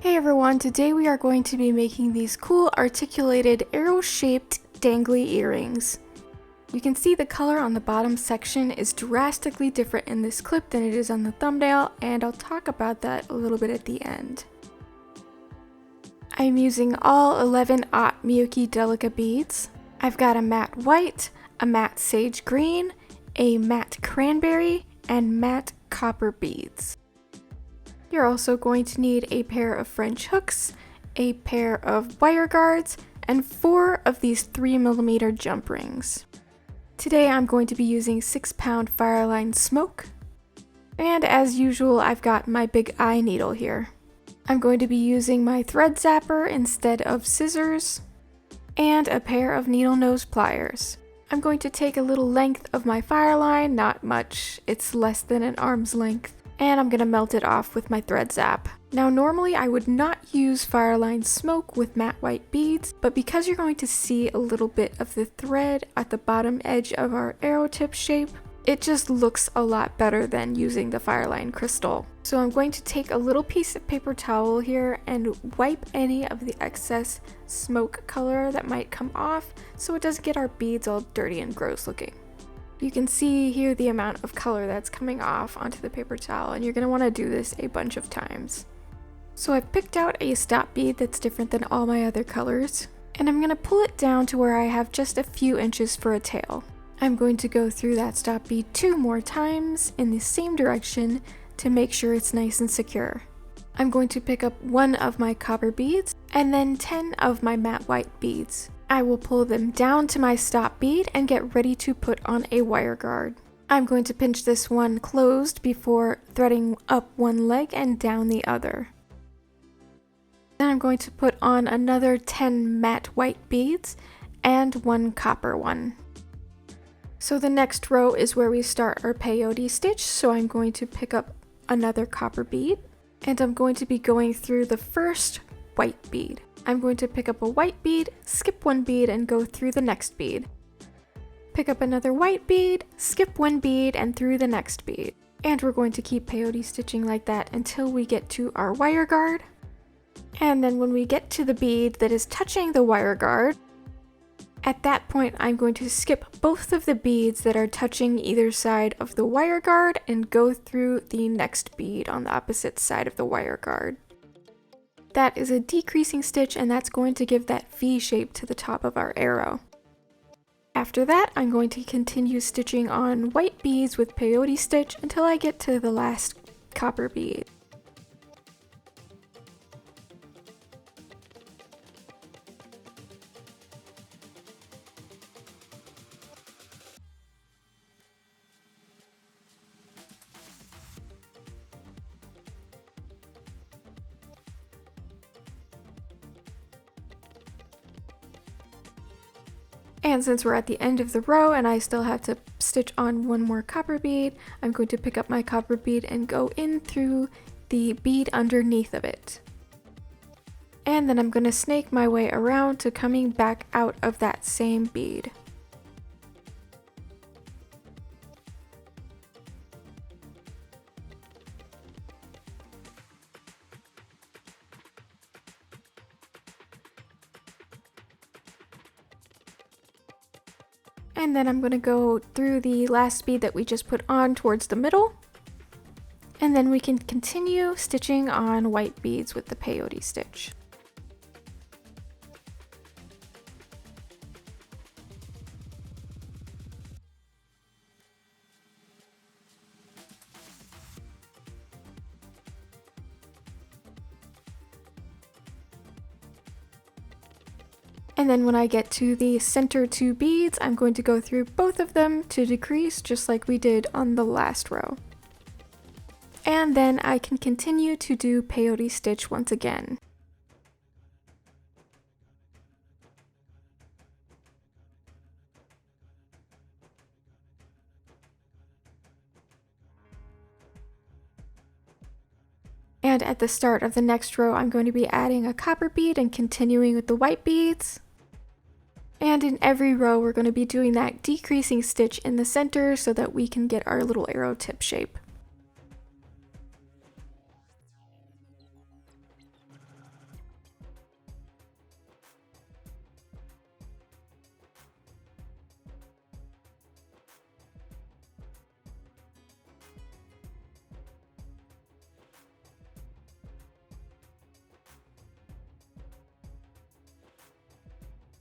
Hey everyone, today we are going to be making these cool articulated arrow-shaped dangly earrings. You can see the color on the bottom section is drastically different in this clip than it is on the thumbnail, and I'll talk about that a little bit at the end. I'm using all 11-aught Miyuki Delica beads. I've got a matte white, a matte sage green, a matte cranberry, and matte copper beads. You're also going to need a pair of French hooks, a pair of wire guards, and 4 of these 3mm jump rings. Today I'm going to be using 6-pound Fireline Smoke, and as usual I've got my big eye needle here. I'm going to be using my thread zapper instead of scissors, and a pair of needle nose pliers. I'm going to take a little length of my Fireline, not much, it's less than an arm's length, and I'm going to melt it off with my thread zap. Now normally I would not use Fireline Smoke with matte white beads, but because you're going to see a little bit of the thread at the bottom edge of our arrow tip shape, it just looks a lot better than using the Fireline crystal. So I'm going to take a little piece of paper towel here and wipe any of the excess smoke color that might come off so it doesn't get our beads all dirty and gross looking. You can see here the amount of color that's coming off onto the paper towel, and you're going to want to do this a bunch of times. So I've picked out a stop bead that's different than all my other colors, and I'm going to pull it down to where I have just a few inches for a tail. I'm going to go through that stop bead 2 more times in the same direction to make sure it's nice and secure. I'm going to pick up 1 of my copper beads and then 10 of my matte white beads. I will pull them down to my stop bead and get ready to put on a wire guard. I'm going to pinch this one closed before threading up one leg and down the other. Then I'm going to put on another 10 matte white beads and 1 copper one. So the next row is where we start our peyote stitch, so I'm going to pick up another copper bead and I'm going to be going through the first white bead. I'm going to pick up a white bead, skip 1 bead, and go through the next bead. Pick up another white bead, skip 1 bead, and through the next bead. And we're going to keep peyote stitching like that until we get to our wire guard. And then when we get to the bead that is touching the wire guard, at that point I'm going to skip both of the beads that are touching either side of the wire guard and go through the next bead on the opposite side of the wire guard. That is a decreasing stitch, and that's going to give that V shape to the top of our arrow. After that, I'm going to continue stitching on white beads with peyote stitch until I get to the last copper bead. And since we're at the end of the row and I still have to stitch on 1 more copper bead, I'm going to pick up my copper bead and go in through the bead underneath of it. And then I'm going to snake my way around to coming back out of that same bead. And then I'm going to go through the last bead that we just put on towards the middle. And then we can continue stitching on white beads with the peyote stitch. And then when I get to the center 2 beads, I'm going to go through both of them to decrease, just like we did on the last row. And then I can continue to do peyote stitch once again. And at the start of the next row, I'm going to be adding a copper bead and continuing with the white beads. And in every row, we're going to be doing that decreasing stitch in the center so that we can get our little arrow tip shape.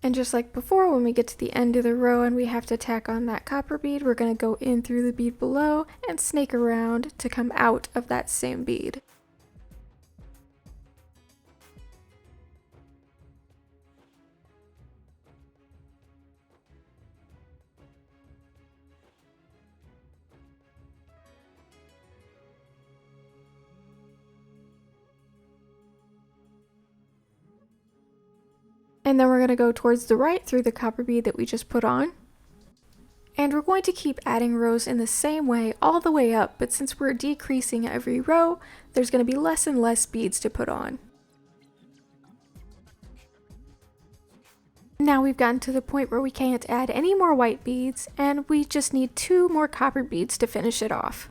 And just like before, when we get to the end of the row and we have to tack on that copper bead, we're going to go in through the bead below and snake around to come out of that same bead. And then we're going to go towards the right through the copper bead that we just put on. And we're going to keep adding rows in the same way all the way up, but since we're decreasing every row, there's going to be less and less beads to put on. Now we've gotten to the point where we can't add any more white beads, and we just need 2 more copper beads to finish it off.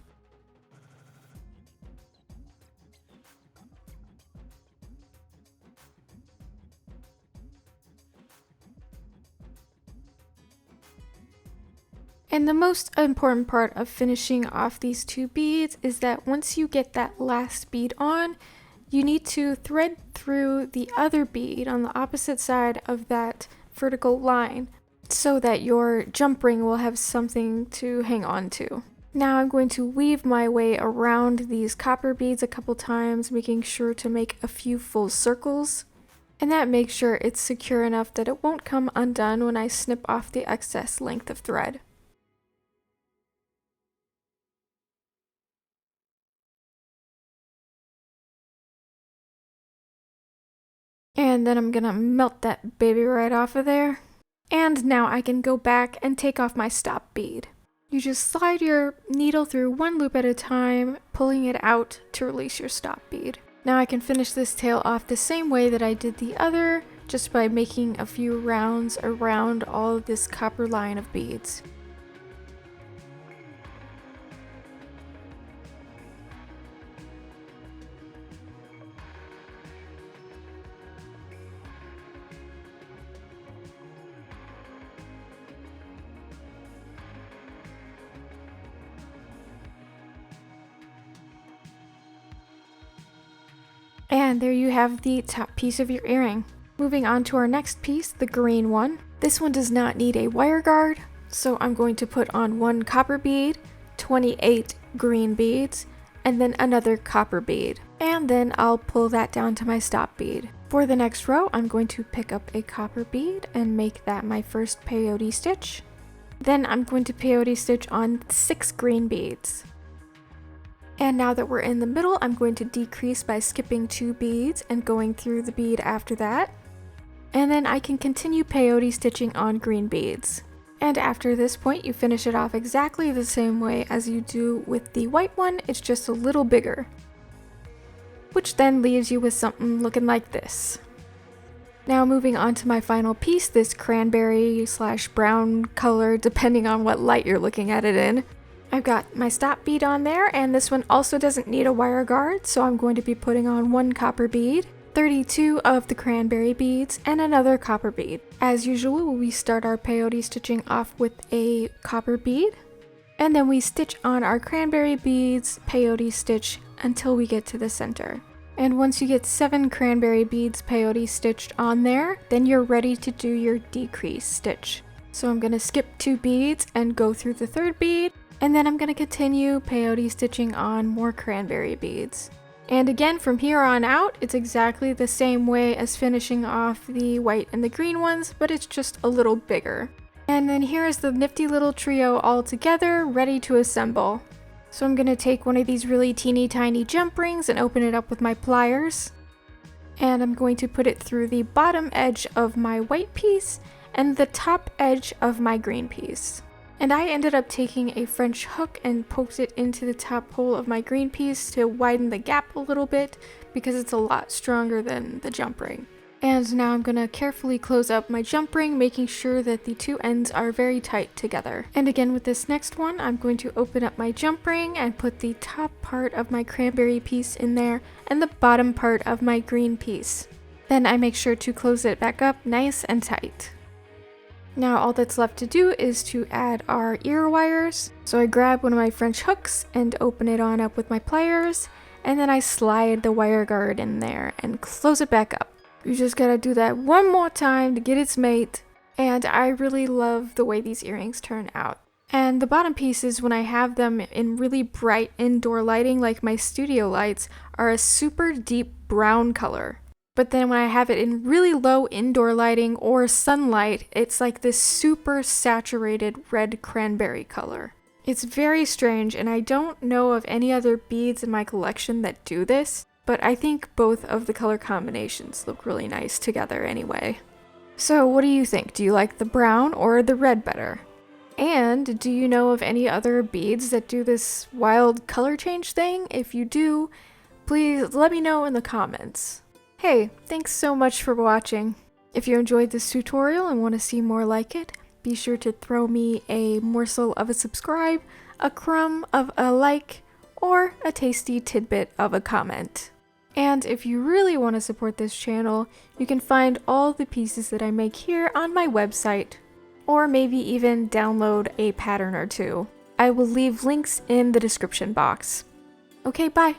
And the most important part of finishing off these 2 beads is that once you get that last bead on, you need to thread through the other bead on the opposite side of that vertical line so that your jump ring will have something to hang on to. Now I'm going to weave my way around these copper beads a couple times, making sure to make a few full circles. And that makes sure it's secure enough that it won't come undone when I snip off the excess length of thread. And then I'm gonna melt that baby right off of there. And now I can go back and take off my stop bead. You just slide your needle through one loop at a time, pulling it out to release your stop bead. Now I can finish this tail off the same way that I did the other, just by making a few rounds around all of this copper line of beads. And there you have the top piece of your earring. Moving on to our next piece, the green one. This one does not need a wire guard, so I'm going to put on 1 copper bead, 28 green beads, and then another copper bead. And then I'll pull that down to my stop bead. For the next row, I'm going to pick up a copper bead and make that my first peyote stitch. Then I'm going to peyote stitch on 6 green beads. And now that we're in the middle, I'm going to decrease by skipping 2 beads and going through the bead after that. And then I can continue peyote stitching on green beads. And after this point, you finish it off exactly the same way as you do with the white one, it's just a little bigger. Which then leaves you with something looking like this. Now moving on to my final piece, this cranberry / brown color, depending on what light you're looking at it in. I've got my stop bead on there, and this one also doesn't need a wire guard, so I'm going to be putting on 1 copper bead, 32 of the cranberry beads, and another copper bead. As usual, we start our peyote stitching off with a copper bead, and then we stitch on our cranberry beads, peyote stitch, until we get to the center. And once you get 7 cranberry beads peyote stitched on there, then you're ready to do your decrease stitch. So I'm going to skip 2 beads and go through the 3rd bead, and then I'm going to continue peyote stitching on more cranberry beads. And again, from here on out, it's exactly the same way as finishing off the white and the green ones, but it's just a little bigger. And then here is the nifty little trio all together, ready to assemble. So I'm going to take one of these really teeny tiny jump rings and open it up with my pliers. And I'm going to put it through the bottom edge of my white piece and the top edge of my green piece. And I ended up taking a French hook and poked it into the top hole of my green piece to widen the gap a little bit because it's a lot stronger than the jump ring. And now I'm going to carefully close up my jump ring, making sure that the 2 ends are very tight together. And again with this next one, I'm going to open up my jump ring and put the top part of my cranberry piece in there and the bottom part of my green piece. Then I make sure to close it back up nice and tight. Now all that's left to do is to add our ear wires. So I grab one of my French hooks and open it on up with my pliers, and then I slide the wire guard in there and close it back up. You just gotta do that one more time to get its mate, and I really love the way these earrings turn out. And the bottom pieces, when I have them in really bright indoor lighting like my studio lights, are a super deep brown color. But then when I have it in really low indoor lighting or sunlight, it's like this super saturated red cranberry color. It's very strange, and I don't know of any other beads in my collection that do this, but I think both of the color combinations look really nice together anyway. So what do you think? Do you like the brown or the red better? And do you know of any other beads that do this wild color change thing? If you do, please let me know in the comments. Hey, thanks so much for watching. If you enjoyed this tutorial and want to see more like it, be sure to throw me a morsel of a subscribe, a crumb of a like, or a tasty tidbit of a comment. And if you really want to support this channel, you can find all the pieces that I make here on my website, or maybe even download a pattern or two. I will leave links in the description box. Okay, bye!